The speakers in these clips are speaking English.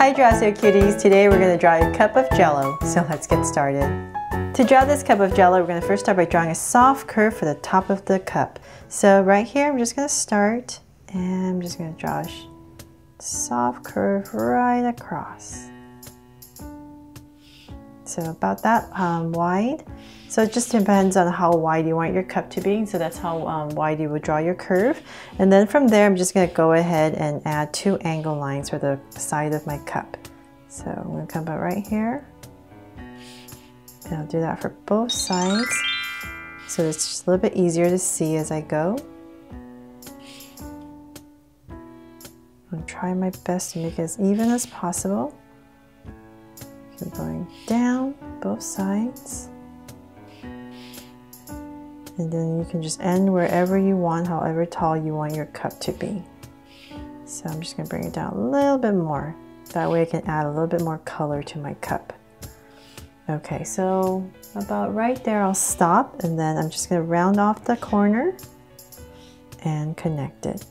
Hi Draw-So Cuties! Today we're going to draw a cup of Jello, so let's get started. To draw this cup of Jello, we're going to first start by drawing a soft curve for the top of the cup. So right here I'm just going to start and I'm just going to draw a soft curve right across. So about that wide. So it just depends on how wide you want your cup to be. So that's how wide you would draw your curve. And then from there, I'm just going to go ahead and add 2 angle lines for the side of my cup. So I'm going to come about right here. And I'll do that for both sides. So it's just a little bit easier to see as I go. I'm try my best to make it as even as possible. Keep going down both sides. And then you can just end wherever you want, however tall you want your cup to be. So I'm just going to bring it down a little bit more. That way I can add a little bit more color to my cup. Okay, so about right there I'll stop, and then I'm just going to round off the corner and connect it.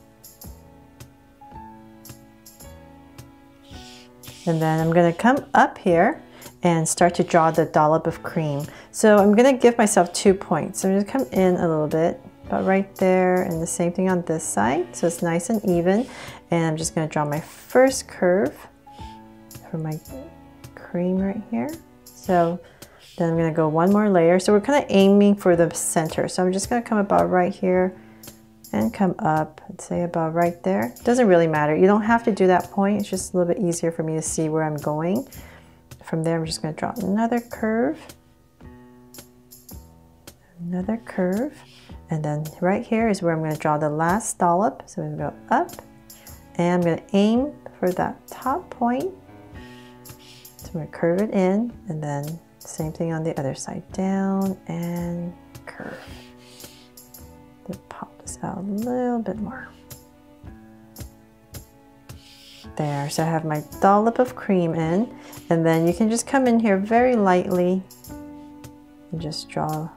And then I'm going to come up here and start to draw the dollop of cream. So I'm going to give myself 2 points. So I'm going to come in a little bit, about right there, and the same thing on this side. So it's nice and even. And I'm just going to draw my first curve for my cream right here. So then I'm going to go one more layer. So we're kind of aiming for the center. So I'm just going to come about right here and come up and say about right there. Doesn't really matter. You don't have to do that point. It's just a little bit easier for me to see where I'm going. From there, I'm just going to draw another curve, and then right here is where I'm going to draw the last dollop. So I'm going to go up, and I'm going to aim for that top point. So I'm going to curve it in, and then same thing on the other side, down and curve. Then pop this out a little bit more. There, so I have my dollop of cream in, and then you can just come in here very lightly and just draw a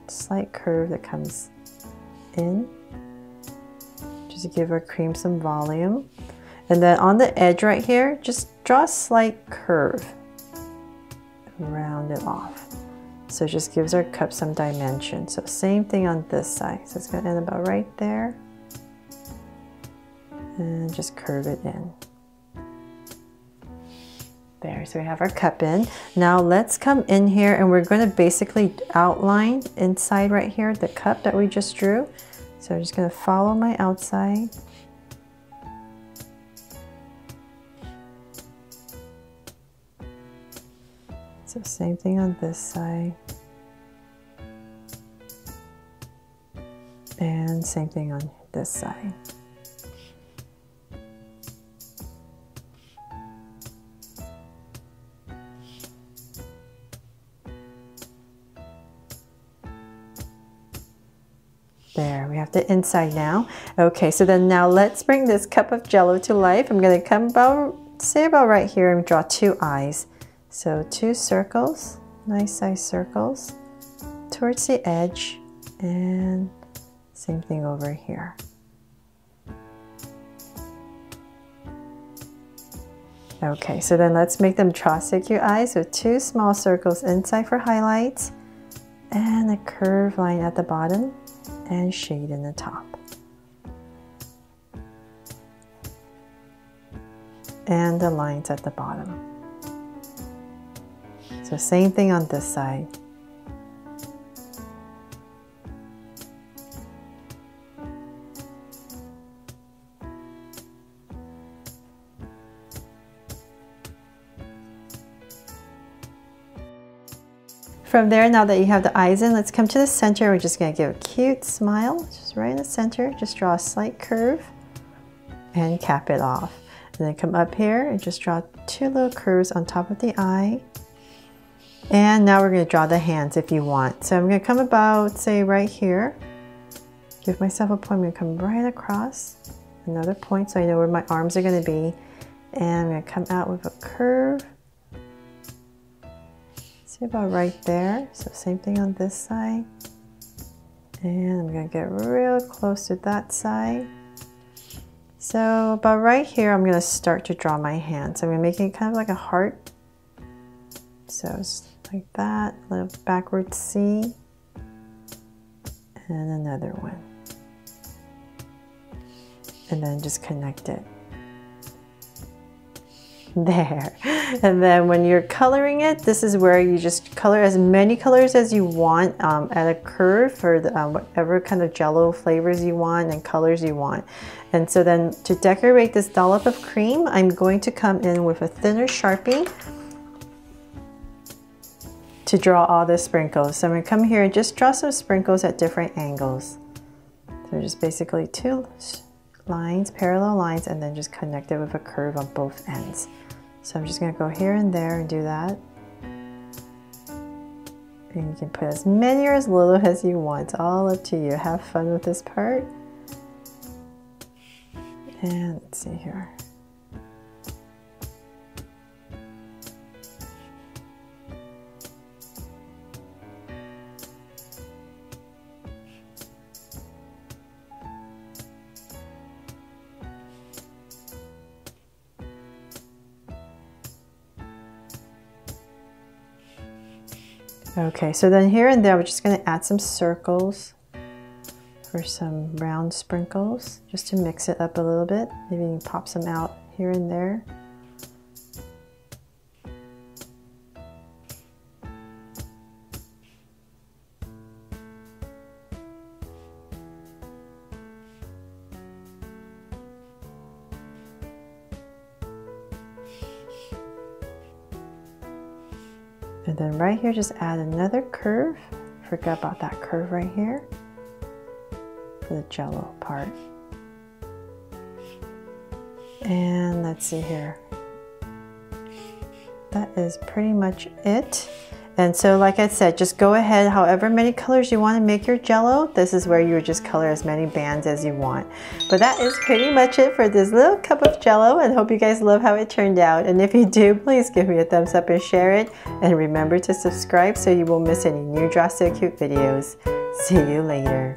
slight curve that comes in, just to give our cream some volume. And then on the edge right here, just draw a slight curve, round it off. So it just gives our cup some dimension. So same thing on this side. So it's going to end about right there. And just curve it in. There, so we have our cup in. Now let's come in here and we're going to basically outline inside right here the cup that we just drew. So I'm just going to follow my outside. So same thing on this side. And same thing on this side. There, we have the inside now. Okay, so then now let's bring this cup of Jello to life. I'm going to come about, say about right here, and draw 2 eyes. So 2 circles, nice size circles, towards the edge, and same thing over here. Okay, so then let's make them Draw-So eyes with 2 small circles inside for highlights, and a curved line at the bottom, and shade in the top. And the lines at the bottom. So same thing on this side. From there, now that you have the eyes in, let's come to the center. We're just going to give a cute smile, just right in the center. Just draw a slight curve and cap it off. And then come up here and just draw 2 little curves on top of the eye. And now we're going to draw the hands if you want. So I'm going to come about, say right here. Give myself a point. I'm going to come right across. Another point so I know where my arms are going to be. And I'm going to come out with a curve. See about right there. So same thing on this side. And I'm going to get real close to that side. So about right here, I'm going to start to draw my hand. So I'm making it kind of like a heart. So it's like that, a little backward C, and another one. And then just connect it. There. And then when you're coloring it, this is where you just color as many colors as you want at a curve for the, whatever kind of Jello flavors you want and colors you want. And so then to decorate this dollop of cream, I'm going to come in with a thinner Sharpie to draw all the sprinkles. So I'm going to come here and just draw some sprinkles at different angles. So just basically two lines, parallel lines, and then just connect it with a curve on both ends. So I'm just going to go here and there and do that. And you can put as many or as little as you want. It's all up to you. Have fun with this part. And let's see here. Okay, so then here and there, we're just going to add some circles for some round sprinkles, just to mix it up a little bit. Maybe you can pop some out here and there. And then right here, just add another curve. Forget about that curve right here for the Jello part. And let's see here. That is pretty much it. And so like I said, just go ahead, however many colors you want to make your Jello, this is where you would just color as many bands as you want. But that is pretty much it for this little cup of Jello, and hope you guys love how it turned out. And if you do, please give me a thumbs up and share it. And remember to subscribe so you won't miss any new Draw So Cute videos. See you later.